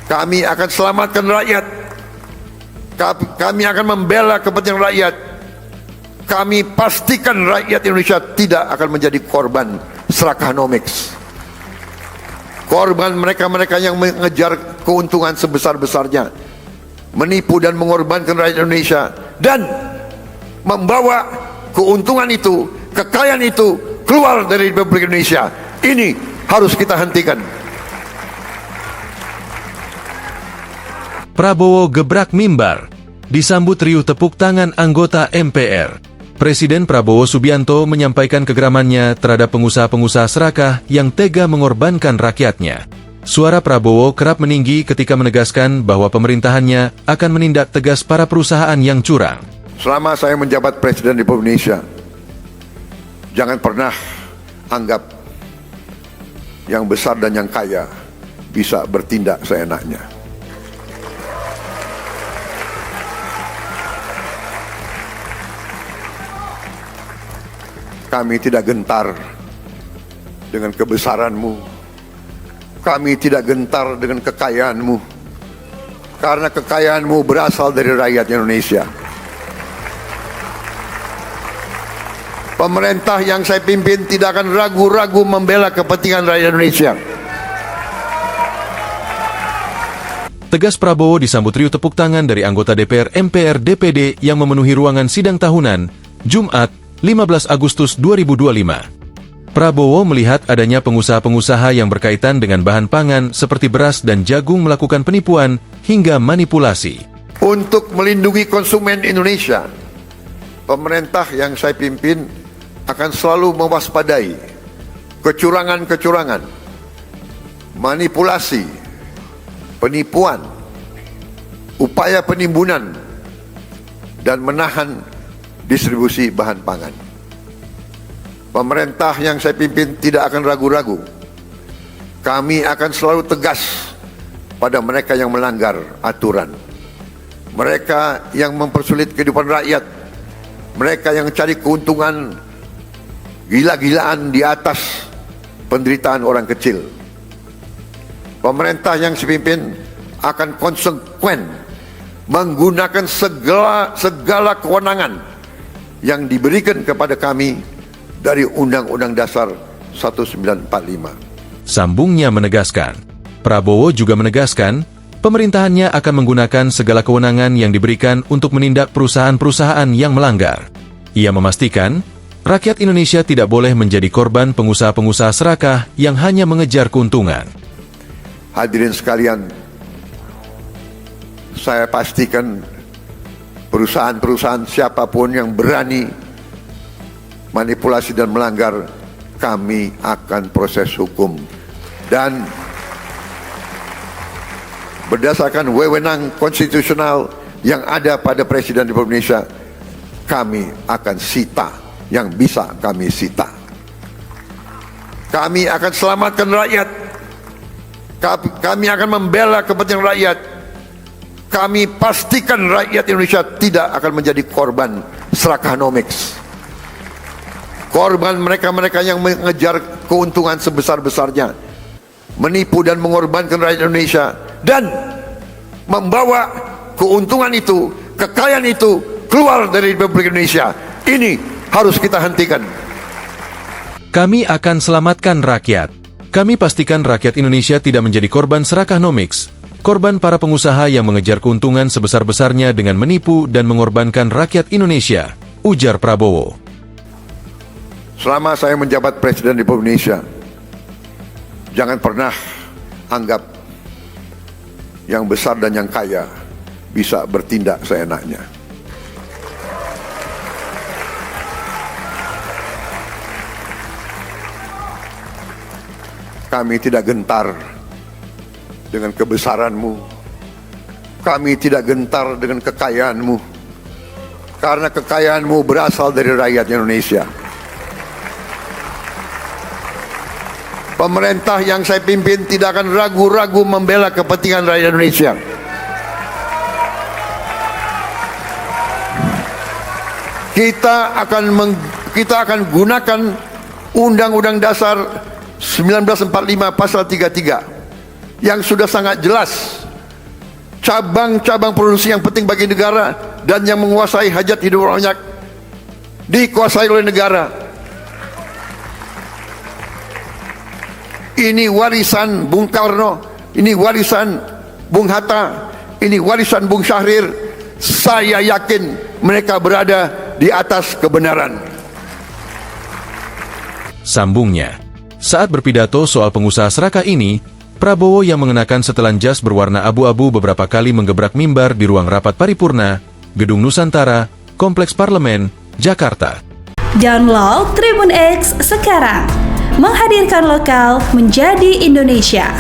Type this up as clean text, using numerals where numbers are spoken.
Kami akan selamatkan rakyat. Kami akan membela kepentingan rakyat. Kami pastikan rakyat Indonesia tidak akan menjadi korban serakanomics. Korban mereka-mereka yang mengejar keuntungan sebesar-besarnya, menipu dan mengorbankan rakyat Indonesia, dan membawa keuntungan itu, kekayaan itu keluar dari Republik Indonesia. Ini harus kita hentikan. Prabowo gebrak mimbar, disambut riuh tepuk tangan anggota MPR. Presiden Prabowo Subianto menyampaikan kegeramannya terhadap pengusaha-pengusaha serakah yang tega mengorbankan rakyatnya. Suara Prabowo kerap meninggi ketika menegaskan bahwa pemerintahannya akan menindak tegas para perusahaan yang curang. Selama saya menjabat Presiden Republik Indonesia, jangan pernah anggap yang besar dan yang kaya bisa bertindak seenaknya. Kami tidak gentar dengan kebesaranmu. Kami tidak gentar dengan kekayaanmu. Karena kekayaanmu berasal dari rakyat Indonesia. Pemerintah yang saya pimpin tidak akan ragu-ragu membela kepentingan rakyat Indonesia. Tegas Prabowo disambut riuh tepuk tangan dari anggota DPR MPR DPD yang memenuhi ruangan sidang tahunan, Jumat, 15 Agustus 2025. Prabowo melihat adanya pengusaha-pengusaha yang berkaitan dengan bahan pangan seperti beras dan jagung melakukan penipuan hingga manipulasi. Untuk melindungi konsumen Indonesia, pemerintah yang saya pimpin akan selalu mewaspadai kecurangan-kecurangan, manipulasi, penipuan, upaya penimbunan, dan menahan distribusi bahan pangan. Pemerintah yang saya pimpin tidak akan ragu-ragu. Kami akan selalu tegas pada mereka yang melanggar aturan, mereka yang mempersulit kehidupan rakyat, mereka yang cari keuntungan gila-gilaan di atas penderitaan orang kecil. Pemerintah yang saya pimpin akan konsekuen menggunakan segala kewenangan yang diberikan kepada kami dari Undang-Undang Dasar 1945. Sambungnya menegaskan, Prabowo juga menegaskan, pemerintahannya akan menggunakan segala kewenangan yang diberikan untuk menindak perusahaan-perusahaan yang melanggar. Ia memastikan, rakyat Indonesia tidak boleh menjadi korban pengusaha-pengusaha serakah yang hanya mengejar keuntungan. Hadirin sekalian, saya pastikan perusahaan-perusahaan siapapun yang berani manipulasi dan melanggar, kami akan proses hukum. Dan berdasarkan wewenang konstitusional yang ada pada Presiden Republik Indonesia, kami akan sita yang bisa kami sita. Kami akan selamatkan rakyat. Kami akan membela kepentingan rakyat. Kami pastikan rakyat Indonesia tidak akan menjadi korban serakanomics. Korban mereka-mereka yang mengejar keuntungan sebesar-besarnya, menipu dan mengorbankan rakyat Indonesia, dan membawa keuntungan itu, kekayaan itu keluar dari Republik Indonesia. Ini harus kita hentikan. Kami akan selamatkan rakyat. Kami pastikan rakyat Indonesia tidak menjadi korban serakanomics. Korban para pengusaha yang mengejar keuntungan sebesar-besarnya dengan menipu dan mengorbankan rakyat Indonesia, ujar Prabowo. Selama saya menjabat Presiden Republik Indonesia, jangan pernah anggap yang besar dan yang kaya bisa bertindak seenaknya. Kami tidak gentar dengan kebesaranmu. Kami tidak gentar dengan kekayaanmu. Karena kekayaanmu berasal dari rakyat Indonesia. Pemerintah yang saya pimpin tidak akan ragu-ragu membela kepentingan rakyat Indonesia. Kita akan gunakan Undang-Undang Dasar 1945 pasal 33 yang sudah sangat jelas cabang-cabang produksi yang penting bagi negara dan yang menguasai hajat hidup orang banyak dikuasai oleh negara. Ini warisan Bung Karno, ini warisan Bung Hatta, ini warisan Bung Syahrir. Saya yakin mereka berada di atas kebenaran. Sambungnya, saat berpidato soal pengusaha serakah ini, Prabowo yang mengenakan setelan jas berwarna abu-abu beberapa kali menggebrak mimbar di ruang rapat paripurna, Gedung Nusantara, Kompleks Parlemen, Jakarta. Download Tribun X sekarang, menghadirkan lokal menjadi Indonesia.